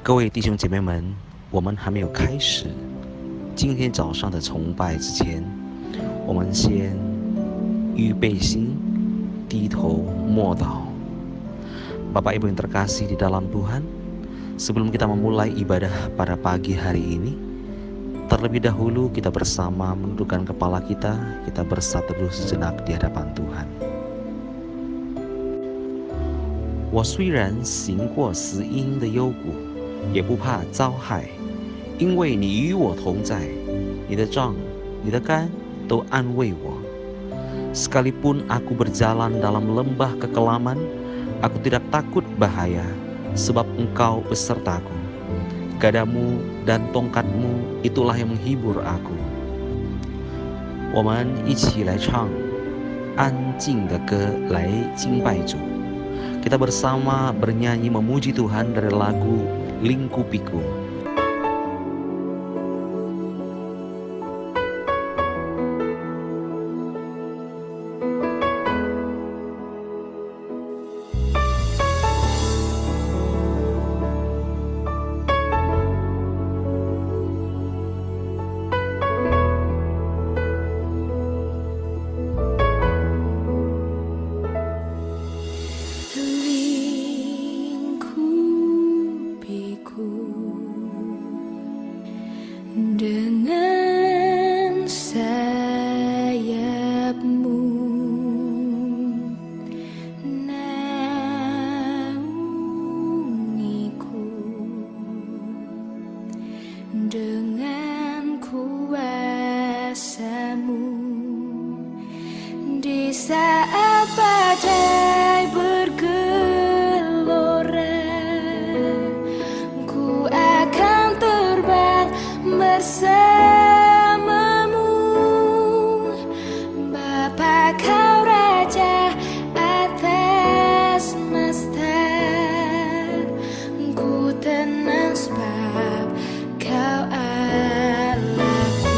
各位弟兄姐妹们，我们还没有开始今天早上的崇拜之前，我们先预备心，低头默祷。Bapak Ibu yang terkasih di dalam Tuhan, sebelum kita memulai ibadah pada pagi hari ini, terlebih dahulu kita bersama menundukkan kepala kita bersatu dulu sejenak di hadapan Tuhan. 我虽然行过死荫的幽谷，也不怕遭害，因为你与我同在，你的杖、你的竿都安慰我。Sekalipun aku berjalan dalam lembah kekelaman, aku tidak takut bahaya, sebab Engkau besertaku. Gadamu dan tongkatmu itulah yang menghibur aku. 我们一起来唱安静的歌来敬拜主。Kita bersama bernyanyi memuji Tuhan dari lagu Lingkupiku. Dengan sayapmu naungiku, dengan kuasamu di saat badai bergelora, ku akan terbang bersamamu. Bapa kau raja atas semesta, ku tenang sebab kau Allahku.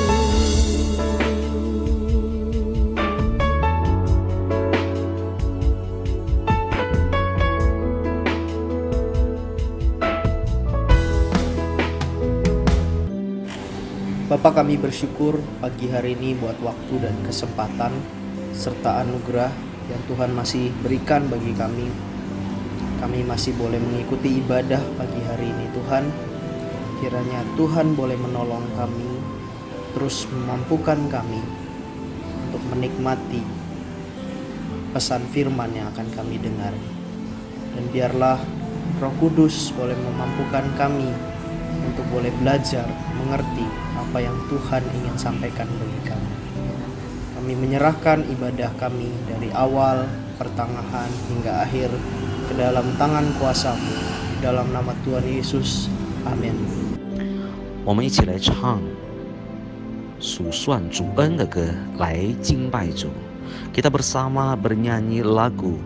Bapa, kami bersyukur pagi hari ini buat waktu dan kesempatan serta anugerah yang Tuhan masih berikan bagi kami. Kami masih boleh mengikuti ibadah pagi hari ini, Tuhan. Kiranya Tuhan boleh menolong kami, terus memampukan kami untuk menikmati pesan firman yang akan kami dengar. Dan biarlah Roh Kudus boleh memampukan kami untuk boleh belajar, mengerti apa yang Tuhan ingin sampaikan bagi kami. Kami menyerahkan ibadah kami dari awal, pertengahan, hingga akhir ke dalam tangan kuasa-Mu. Di dalam nama Tuhan Yesus, amin. 我们一起来唱数算主恩的歌来敬拜主。Kita bersama bernyanyi lagu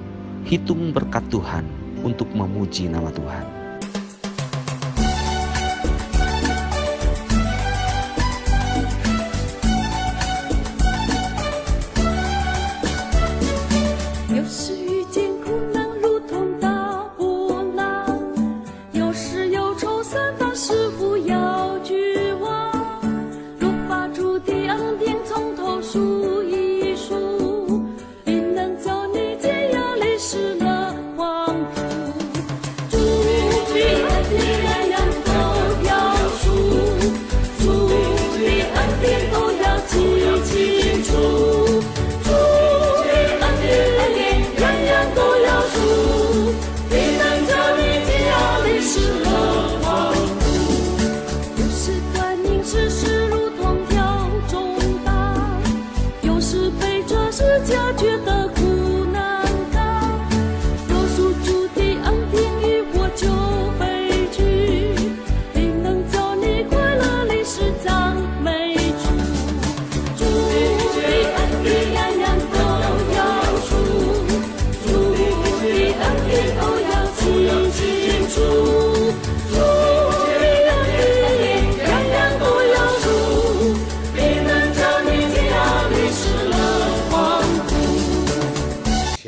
Hitung Berkat Tuhan untuk memuji nama Tuhan.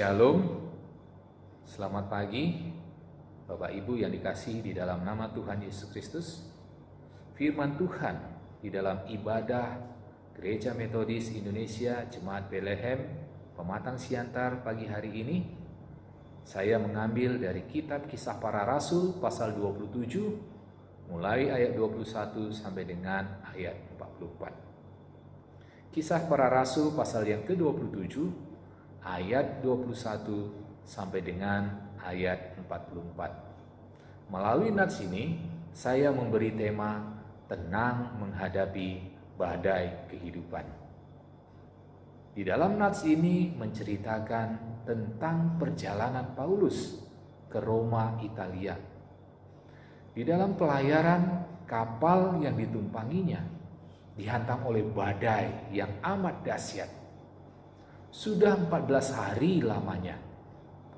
Shalom, selamat pagi Bapak Ibu yang dikasihi di dalam nama Tuhan Yesus Kristus. Firman Tuhan di dalam ibadah Gereja Metodis Indonesia Jemaat Bethlehem Pematang Siantar pagi hari ini, saya mengambil dari kitab Kisah Para Rasul pasal 27 mulai ayat 21 sampai dengan ayat 44. Kisah Para Rasul pasal yang ke-27 ayat 21 sampai dengan ayat 44. Melalui nats ini, saya memberi tema tenang menghadapi badai kehidupan. Di dalam nats ini menceritakan tentang perjalanan Paulus ke Roma, Italia. Di dalam pelayaran, kapal yang ditumpanginya dihantam oleh badai yang amat dahsyat. Sudah 14 hari lamanya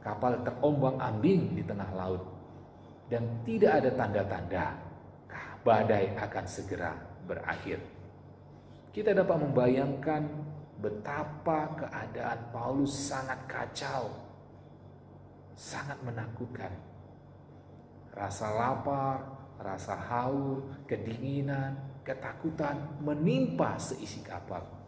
kapal terombang-ambing di tengah laut dan tidak ada tanda-tanda badai akan segera berakhir. Kita dapat membayangkan betapa keadaan Paulus sangat kacau, sangat menakutkan. Rasa lapar, rasa haus, kedinginan, ketakutan menimpa seisi kapal.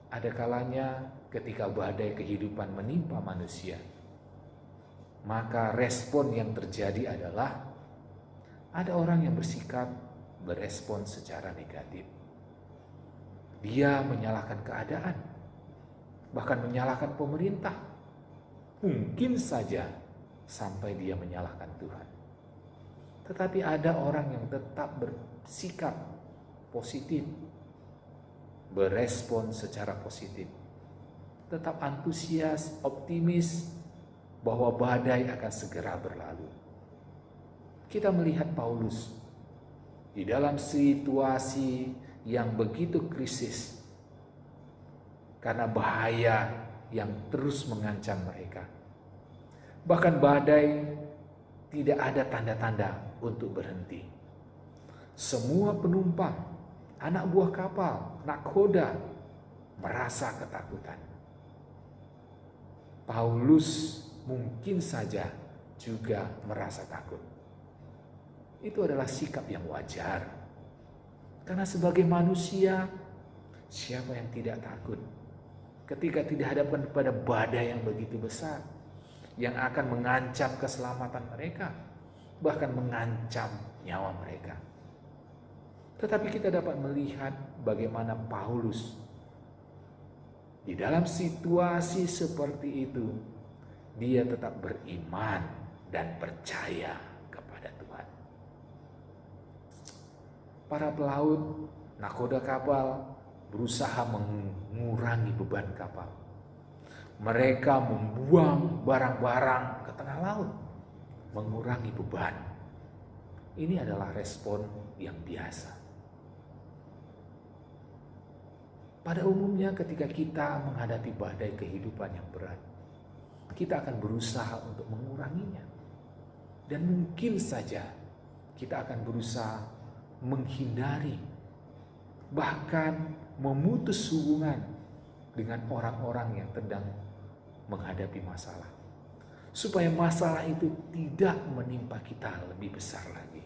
Ada kalanya ketika badai kehidupan menimpa manusia, maka respon yang terjadi adalah ada orang yang bersikap berespon secara negatif. Dia menyalahkan keadaan, bahkan menyalahkan pemerintah. Mungkin saja sampai dia menyalahkan Tuhan. Tetapi ada orang yang tetap bersikap positif, berespon secara positif, tetap antusias, optimis bahwa badai akan segera berlalu. Kita melihat Paulus di dalam situasi yang begitu krisis karena bahaya yang terus mengancam mereka. Bahkan badai tidak ada tanda-tanda untuk berhenti. Semua penumpang, anak buah kapal, nakoda merasa ketakutan. Paulus mungkin saja juga merasa takut. Itu adalah sikap yang wajar. Karena sebagai manusia, siapa yang tidak takut ketika dihadapkan kepada badai yang begitu besar, yang akan mengancam keselamatan mereka, bahkan mengancam nyawa mereka. Tetapi kita dapat melihat bagaimana Paulus di dalam situasi seperti itu, dia tetap beriman dan percaya kepada Tuhan. Para pelaut, nakoda kapal berusaha mengurangi beban kapal. Mereka membuang barang-barang ke tengah laut, mengurangi beban. Ini adalah respon yang biasa. Pada umumnya ketika kita menghadapi badai kehidupan yang berat, kita akan berusaha untuk menguranginya. Dan mungkin saja kita akan berusaha menghindari, bahkan memutus hubungan dengan orang-orang yang sedang menghadapi masalah, supaya masalah itu tidak menimpa kita lebih besar lagi.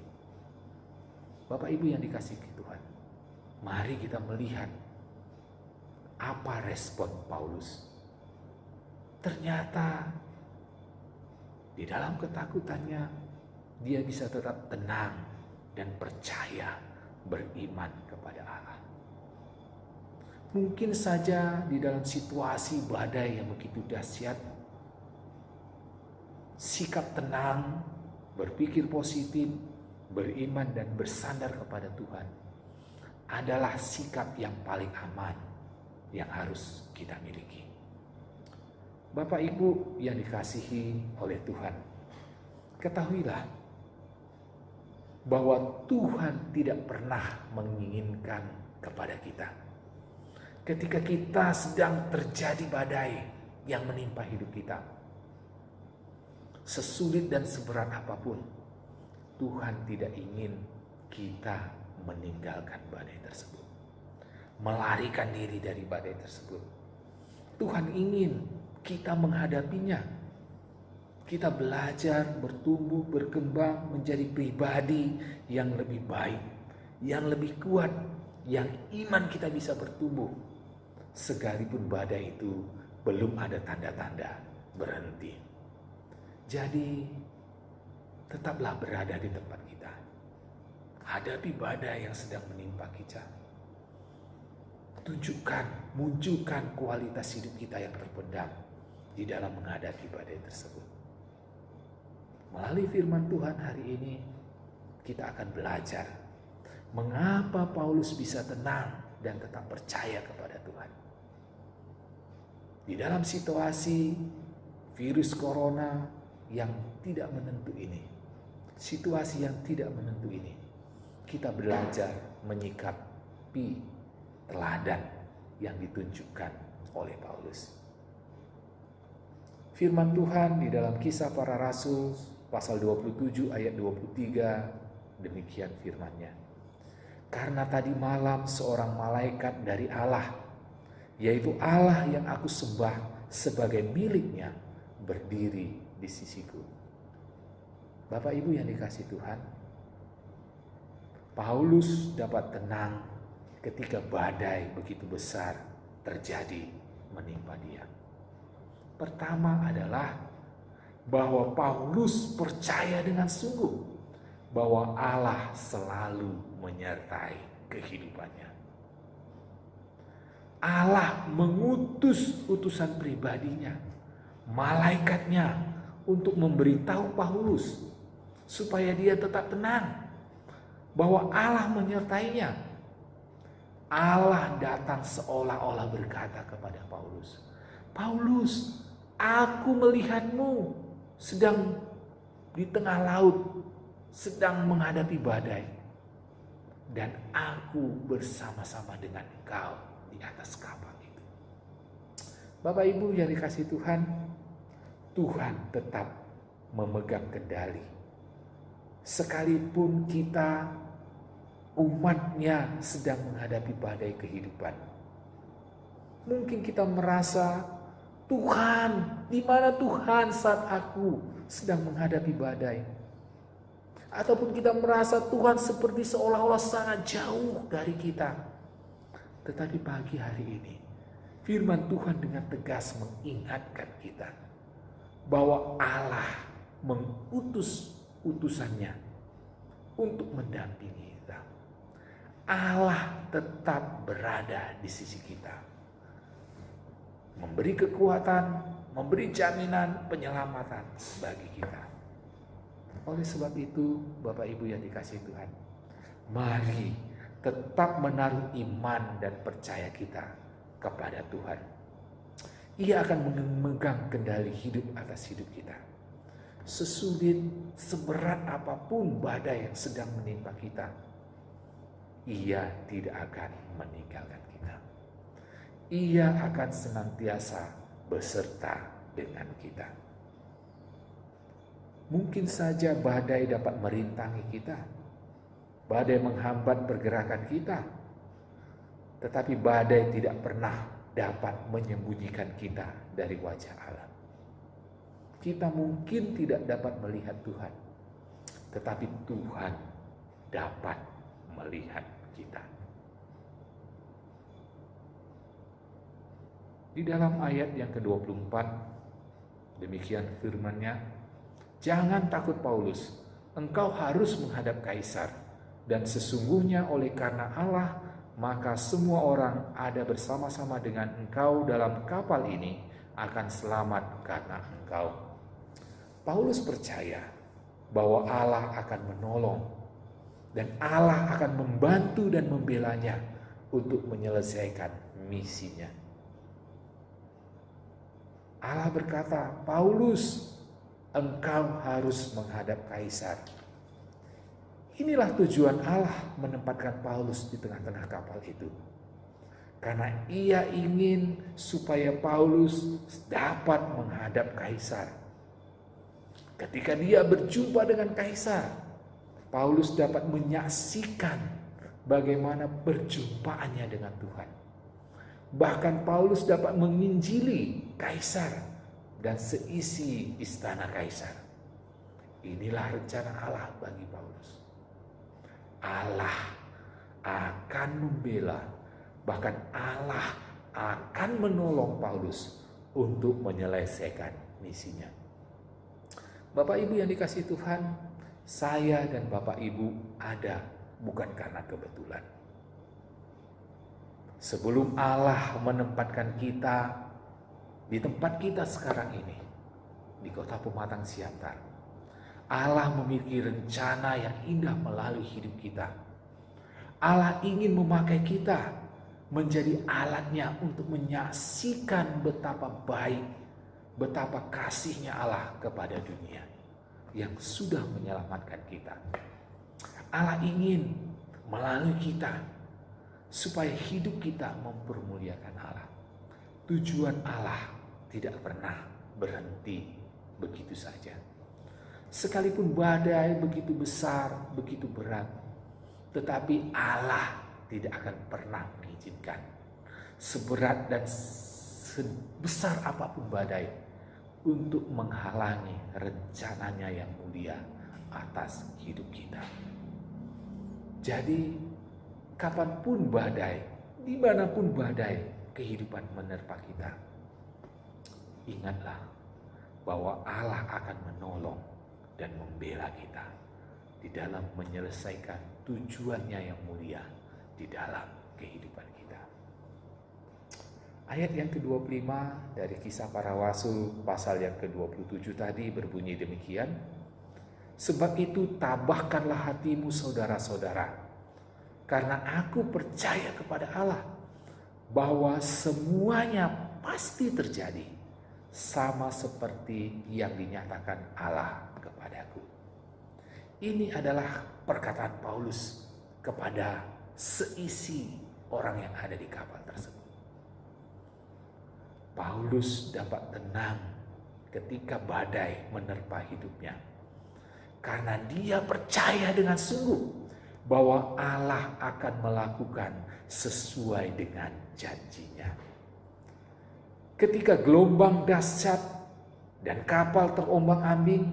Bapak Ibu yang dikasihi Tuhan, mari kita melihat apa respon Paulus. Ternyata di dalam ketakutannya dia bisa tetap tenang dan percaya, beriman kepada Allah. Mungkin saja di dalam situasi badai yang begitu dahsyat, sikap tenang, berpikir positif, beriman dan bersandar kepada Tuhan adalah sikap yang paling aman yang harus kita miliki. Bapak Ibu yang dikasihi oleh Tuhan, ketahuilah bahwa Tuhan tidak pernah menginginkan kepada kita ketika kita sedang terjadi badai yang menimpa hidup kita, sesulit dan seberat apapun, Tuhan tidak ingin kita meninggalkan badai tersebut, melarikan diri dari badai tersebut. Tuhan ingin kita menghadapinya. Kita belajar, bertumbuh, berkembang menjadi pribadi yang lebih baik, yang lebih kuat, yang iman kita bisa bertumbuh. Sekalipun badai itu belum ada tanda-tanda berhenti. Jadi tetaplah berada di tempat kita. Hadapi badai yang sedang menimpa kita. Munculkan kualitas hidup kita yang terpendam di dalam menghadapi badai tersebut. Melalui firman Tuhan hari ini, kita akan belajar mengapa Paulus bisa tenang dan tetap percaya kepada Tuhan. Di dalam situasi virus corona yang tidak menentu ini, situasi yang tidak menentu ini, kita belajar menyikapi teladan yang ditunjukkan oleh Paulus. Firman Tuhan di dalam Kisah Para Rasul pasal 27 ayat 23, demikian firman-Nya. Karena tadi malam seorang malaikat dari Allah, yaitu Allah yang aku sembah sebagai miliknya, berdiri di sisiku. Bapak Ibu yang dikasihi Tuhan, Paulus dapat tenang ketika badai begitu besar terjadi menimpa dia. Pertama adalah bahwa Paulus percaya dengan sungguh bahwa Allah selalu menyertai kehidupannya. Allah mengutus utusan pribadinya, malaikatnya, untuk memberitahu Paulus supaya dia tetap tenang bahwa Allah menyertainya. Allah datang seolah-olah berkata kepada Paulus, "Paulus, aku melihatmu sedang di tengah laut, sedang menghadapi badai, dan aku bersama-sama dengan engkau di atas kapal itu." Bapak Ibu yang dikasihi Tuhan, Tuhan tetap memegang kendali. Sekalipun kita umatnya sedang menghadapi badai kehidupan, mungkin kita merasa, Tuhan, di mana Tuhan saat aku sedang menghadapi badai? Ataupun kita merasa Tuhan seperti seolah-olah sangat jauh dari kita. Tetapi pagi hari ini, firman Tuhan dengan tegas mengingatkan kita bahwa Allah mengutus utusannya untuk mendampingi kita. Allah tetap berada di sisi kita, memberi kekuatan, memberi jaminan penyelamatan bagi kita. Oleh sebab itu, Bapak Ibu yang dikasihi Tuhan, mari tetap menaruh iman dan percaya kita kepada Tuhan. Ia akan memegang kendali hidup atas hidup kita. Sesulit, seberat apapun badai yang sedang menimpa kita, Ia tidak akan meninggalkan kita. Ia akan senantiasa beserta dengan kita. Mungkin saja badai dapat merintangi kita, badai menghambat pergerakan kita, tetapi badai tidak pernah dapat menyembunyikan kita dari wajah Allah. Kita mungkin tidak dapat melihat Tuhan, tetapi Tuhan dapat melihat kita. Di dalam ayat yang ke-24, demikian firman-Nya, "Jangan takut Paulus, engkau harus menghadap Kaisar, dan sesungguhnya oleh karena Allah, maka semua orang ada bersama-sama dengan engkau dalam kapal ini akan selamat karena engkau." Paulus percaya bahwa Allah akan menolong dan Allah akan membantu dan membelanya untuk menyelesaikan misinya. Allah berkata, "Paulus, engkau harus menghadap Kaisar." Inilah tujuan Allah menempatkan Paulus di tengah-tengah kapal itu. Karena Ia ingin supaya Paulus dapat menghadap Kaisar. Ketika dia berjumpa dengan Kaisar, Paulus dapat menyaksikan bagaimana perjumpaannya dengan Tuhan. Bahkan Paulus dapat menginjili kaisar dan seisi istana kaisar. Inilah rencana Allah bagi Paulus. Allah akan membela, bahkan Allah akan menolong Paulus untuk menyelesaikan misinya. Bapak Ibu yang dikasihi Tuhan, saya dan Bapak Ibu ada bukan karena kebetulan. Sebelum Allah menempatkan kita di tempat kita sekarang ini, di kota Pematang Siantar, Allah memiliki rencana yang indah melalui hidup kita. Allah ingin memakai kita menjadi alatnya untuk menyaksikan betapa baik, betapa kasihnya Allah kepada dunia yang sudah menyelamatkan kita. Allah ingin melalui kita supaya hidup kita mempermuliakan Allah. Tujuan Allah tidak pernah berhenti begitu saja. Sekalipun badai begitu besar, begitu berat, tetapi Allah tidak akan pernah mengizinkan seberat dan sebesar apapun badai untuk menghalangi rencananya yang mulia atas hidup kita. Jadi kapanpun badai, dimanapun badai kehidupan menerpa kita, ingatlah bahwa Allah akan menolong dan membela kita di dalam menyelesaikan tujuannya yang mulia di dalam kehidupan kita. Ayat yang ke-25 dari Kisah Para Rasul pasal yang ke-27 tadi berbunyi demikian. Sebab itu tabahkanlah hatimu saudara-saudara, karena aku percaya kepada Allah bahwa semuanya pasti terjadi sama seperti yang dinyatakan Allah kepadaku. Ini adalah perkataan Paulus kepada seisi orang yang ada di kapal tersebut. Paulus dapat tenang ketika badai menerpa hidupnya, karena dia percaya dengan sungguh bahwa Allah akan melakukan sesuai dengan janjinya. Ketika gelombang dahsyat dan kapal terombang-ambing,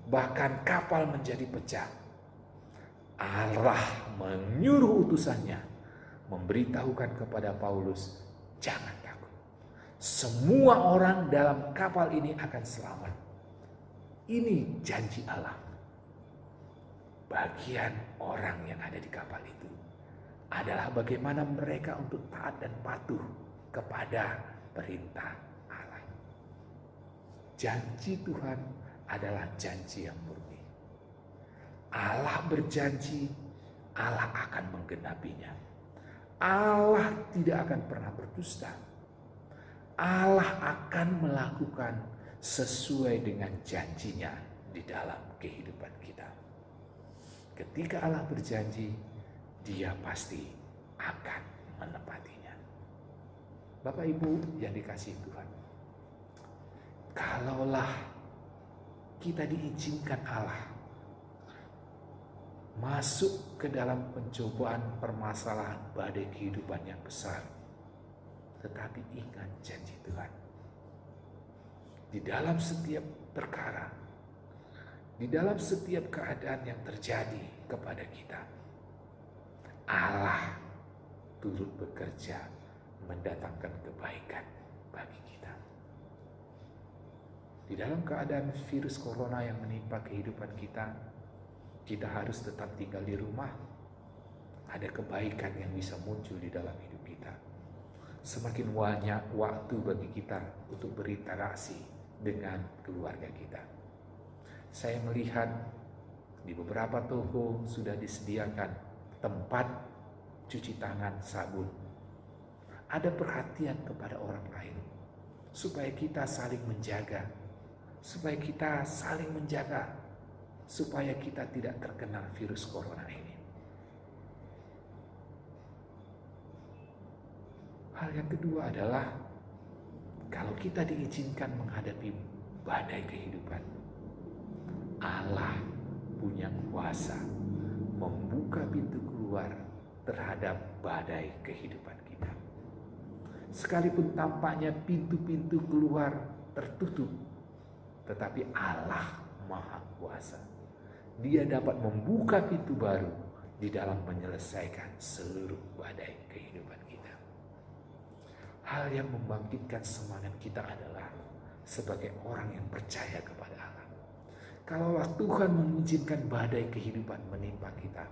bahkan kapal menjadi pecah, Allah menyuruh utusannya memberitahukan kepada Paulus, jangan takut. Semua orang dalam kapal ini akan selamat. Ini janji Allah. Bagian orang yang ada di kapal itu adalah bagaimana mereka untuk taat dan patuh kepada perintah Allah. Janji Tuhan adalah janji yang murni. Allah berjanji, Allah akan menggenapinya. Allah tidak akan pernah berdusta. Allah akan melakukan sesuai dengan janjinya di dalam kehidupan kita. Ketika Allah berjanji, Dia pasti akan menepatinya. Bapak Ibu yang dikasihi Tuhan, kalaulah kita diizinkan Allah masuk ke dalam pencobaan permasalahan badai kehidupan yang besar, tetapi ingat janji Tuhan. Di dalam setiap perkara, di dalam setiap keadaan yang terjadi kepada kita, Allah turut bekerja mendatangkan kebaikan bagi kita. Di dalam keadaan virus corona yang menimpa kehidupan kita harus tetap tinggal di rumah. Ada kebaikan yang bisa muncul di dalam hidup kita. Semakin banyak waktu bagi kita untuk berinteraksi dengan keluarga kita. Saya melihat di beberapa toko sudah disediakan tempat cuci tangan, sabun. Ada perhatian kepada orang lain supaya kita saling menjaga, supaya kita tidak terkena virus corona ini. Hal yang kedua adalah kalau kita diizinkan menghadapi badai kehidupan, Allah punya kuasa membuka pintu keluar terhadap badai kehidupan kita. sekalipun tampaknya pintu-pintu keluar tertutup, tetapi Allah Maha Kuasa. Dia dapat membuka pintu baru di dalam menyelesaikan seluruh badai kehidupan kita. Hal yang membangkitkan semangat kita adalah sebagai orang yang percaya kepada Allah. Kalaulah Tuhan mengizinkan badai kehidupan menimpa kita,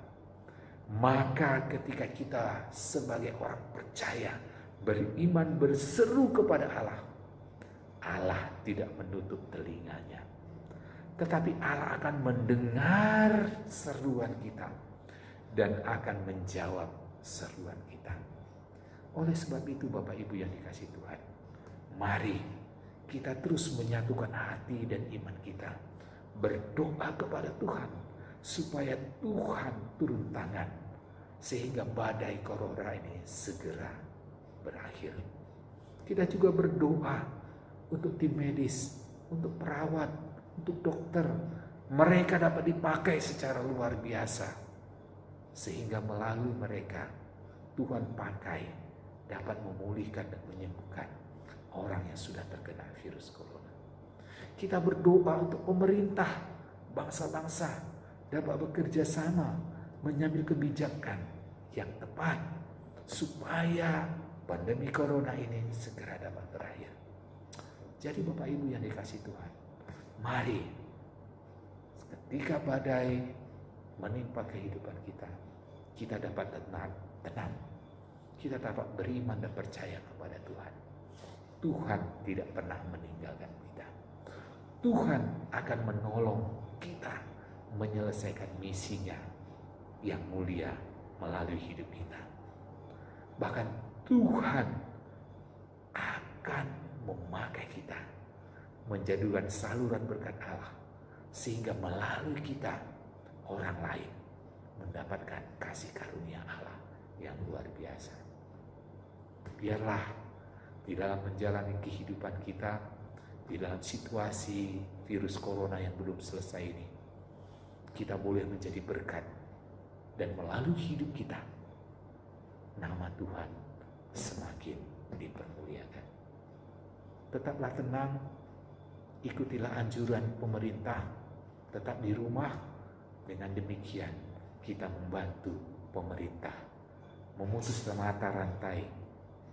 maka ketika kita sebagai orang percaya, beriman, berseru kepada Allah, Allah tidak menutup telinganya, tetapi Allah akan mendengar seruan kita dan akan menjawab seruan kita. Oleh sebab itu Bapak Ibu yang dikasihi Tuhan, mari kita terus menyatukan hati dan iman kita, berdoa kepada Tuhan supaya Tuhan turun tangan sehingga badai corona ini segera berakhir. Kita juga berdoa untuk tim medis, untuk perawat, untuk dokter. Mereka dapat dipakai secara luar biasa sehingga melalui mereka Tuhan pakai dapat memulihkan dan menyembuhkan orang yang sudah terkena virus corona. Kita berdoa untuk pemerintah, bangsa-bangsa dapat bekerja sama mengambil kebijakan yang tepat supaya pandemi corona ini segera dapat berakhir. Jadi Bapak Ibu yang dikasihi Tuhan, mari ketika badai menimpa kehidupan kita, kita dapat tenang. Kita dapat beriman dan percaya kepada Tuhan. Tuhan tidak pernah meninggalkan kita. Tuhan akan menolong kita menyelesaikan misinya yang mulia melalui hidup kita. Bahkan Tuhan akan memakai kita menjadikan saluran berkat Allah, sehingga melalui kita orang lain mendapatkan kasih karunia Allah yang luar biasa. Biarlah di dalam menjalani kehidupan kita, di dalam situasi virus corona yang belum selesai ini, kita boleh menjadi berkat, dan melalui hidup kita nama Tuhan semakin dipermuliakan. Tetaplah tenang, ikutilah anjuran pemerintah, tetap di rumah. Dengan demikian kita membantu pemerintah memutus mata rantai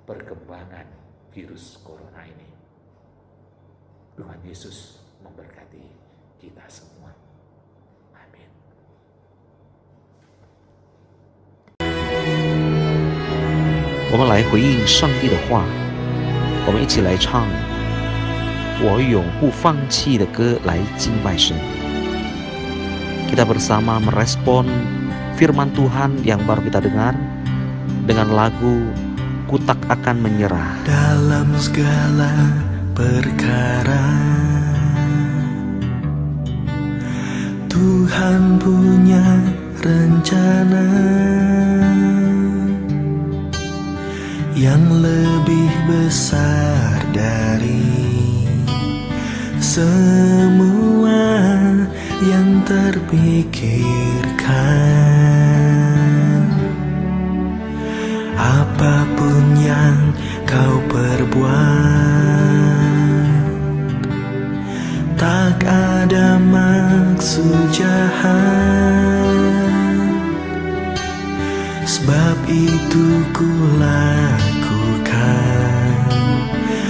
perkembangan virus corona ini. Tuhan Yesus memberkati kita semua. Amin. 我们来回应上帝的话，我们一起来唱我永不放弃的歌来敬拜神。Kita bersama merespon firman Tuhan yang baru kita dengar dengan lagu Ku Tak Akan Menyerah. Dalam segala perkara Tuhan punya rencana yang lebih besar dari semua yang terpikirkan. Apapun yang kau perbuat, tak ada maksud jahat. Sebab itu ku lakukan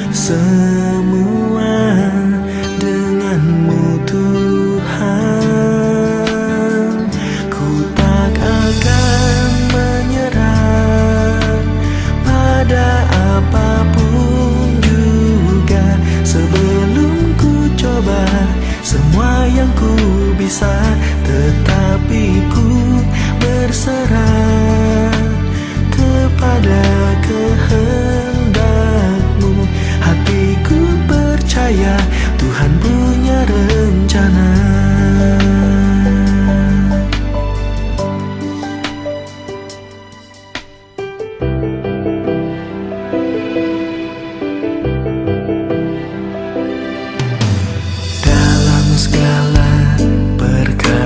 semua denganmu Tuhan. Ku tak akan menyerah pada apapun juga, sebelum ku coba semua yang ku bisa, tetapi ku berserah kepada kehendak-Mu. Hatiku percaya Tuhan punya rencana. Dalam segala perkara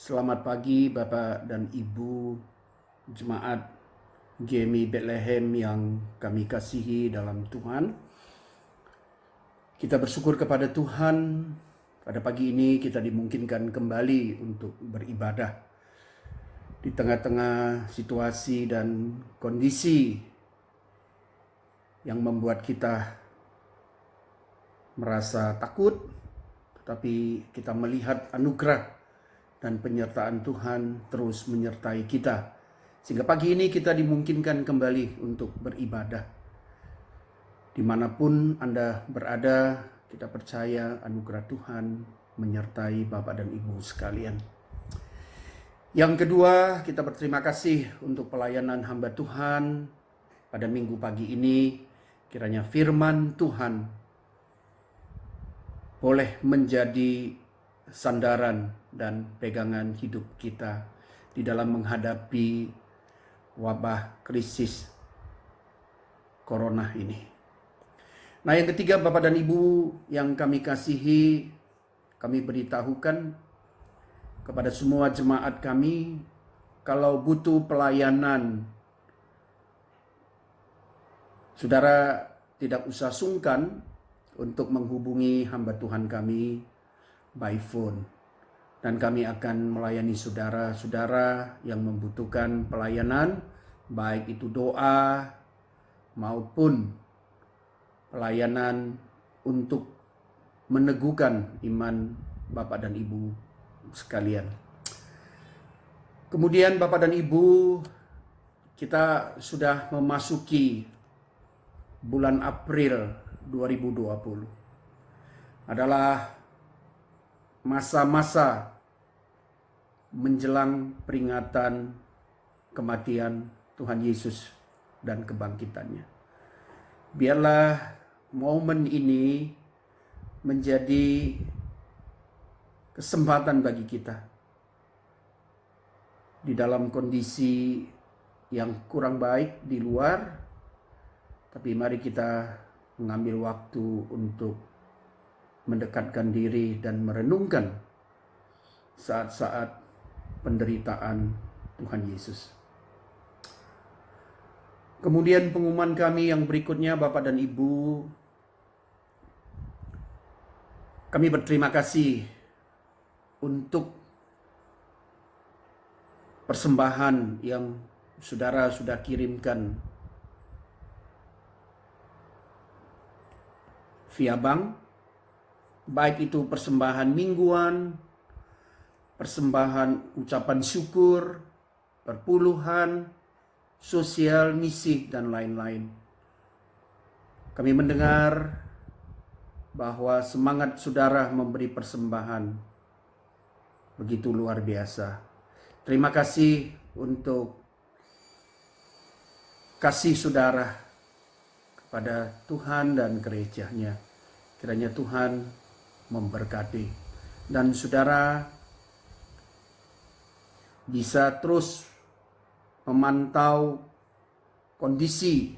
Selamat pagi Bapak dan Ibu Jemaat GMI Bethlehem yang kami kasihi dalam Tuhan. Kita bersyukur kepada Tuhan, pada pagi ini kita dimungkinkan kembali untuk beribadah di tengah-tengah situasi dan kondisi yang membuat kita merasa takut, tetapi kita melihat anugerah dan penyertaan Tuhan terus menyertai kita. Sehingga pagi ini kita dimungkinkan kembali untuk beribadah. Dimanapun Anda berada, kita percaya anugerah Tuhan menyertai Bapak dan Ibu sekalian. Yang kedua, kita berterima kasih untuk pelayanan hamba Tuhan pada minggu pagi ini. Kiranya firman Tuhan boleh menjadi sandaran dan pegangan hidup kita di dalam menghadapi wabah krisis corona ini. Nah, yang ketiga, Bapak dan Ibu yang kami kasihi, kami beritahukan kepada semua jemaat kami, kalau butuh pelayanan, saudara tidak usah sungkan untuk menghubungi hamba Tuhan kami by phone. Dan kami akan melayani saudara-saudara yang membutuhkan pelayanan, baik itu doa maupun pelayanan untuk meneguhkan iman Bapak dan Ibu sekalian. Kemudian Bapak dan Ibu, kita sudah memasuki bulan April 2020. Adalah masa-masa menjelang peringatan kematian Tuhan Yesus dan kebangkitannya. Biarlah momen ini menjadi kesempatan bagi kita di dalam kondisi yang kurang baik di luar, tapi mari kita mengambil waktu untuk mendekatkan diri dan merenungkan saat-saat penderitaan Tuhan Yesus. Kemudian pengumuman kami yang berikutnya, Bapak dan Ibu, kami berterima kasih untuk persembahan yang saudara sudah kirimkan via bank, baik itu persembahan mingguan, persembahan ucapan syukur, perpuluhan, sosial, misi, dan lain-lain. Kami mendengar bahwa semangat saudara memberi persembahan begitu luar biasa. Terima kasih untuk kasih saudara kepada Tuhan dan gereja-Nya. Kiranya Tuhan memberkati, dan saudara bisa terus memantau kondisi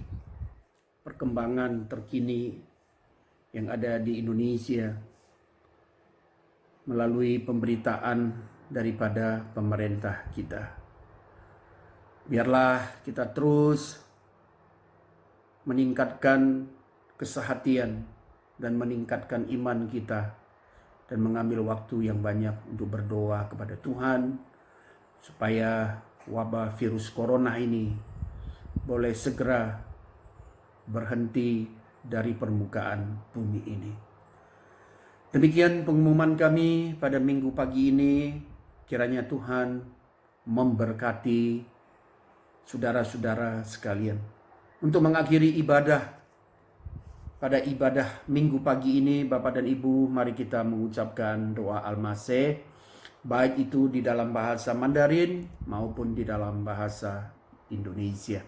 perkembangan terkini yang ada di Indonesia melalui pemberitaan daripada pemerintah kita. Biarlah kita terus meningkatkan kesehatan dan meningkatkan iman kita, dan mengambil waktu yang banyak untuk berdoa kepada Tuhan supaya wabah virus corona ini boleh segera berhenti dari permukaan bumi ini. Demikian pengumuman kami pada minggu pagi ini. Kiranya Tuhan memberkati saudara-saudara sekalian. Untuk mengakhiri ibadah pada ibadah minggu pagi ini, Bapak dan Ibu, mari kita mengucapkan doa Al-Masih, baik itu di dalam bahasa Mandarin maupun di dalam bahasa Indonesia.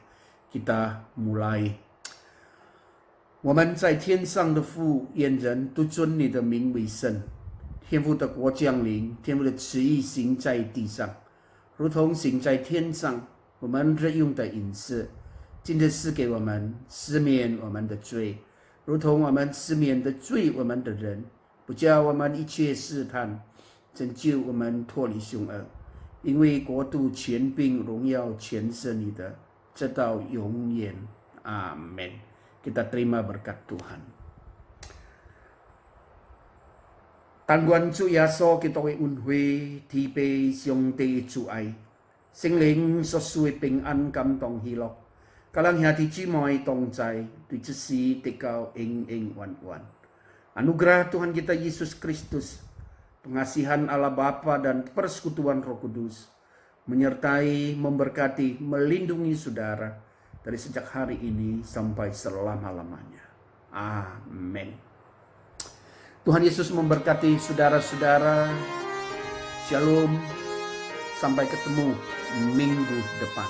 Kita mulai. 我们在天上的父，愿人都尊你的名为圣。天父的国降临，天父的旨意行在地上，如同行在天上。我们日用的饮食，今日赐给我们，赦免我们的罪。如同我们赦免的罪我们的人，不叫我们一切试探，拯救我们脱离凶恶。因为国度、权柄、荣耀全是你的，直到永远。Amin. Kita terima berkat Tuhan. Tan quan Chúa Giêsu Kitô ơn huy thi bê siông tê Chúa ai. Sinh linh so suy bình an cảm động hy lộc. Kalang hati chi moi tong cai tu cisi tekau ing wan. Anugerah Tuhan kita Yesus Kristus, pengasihan Allah Bapa dan persekutuan Roh Kudus menyertai, memberkati, melindungi saudara dari sejak hari ini sampai selama-lamanya. Amin. Tuhan Yesus memberkati saudara-saudara. Shalom. Sampai ketemu minggu depan.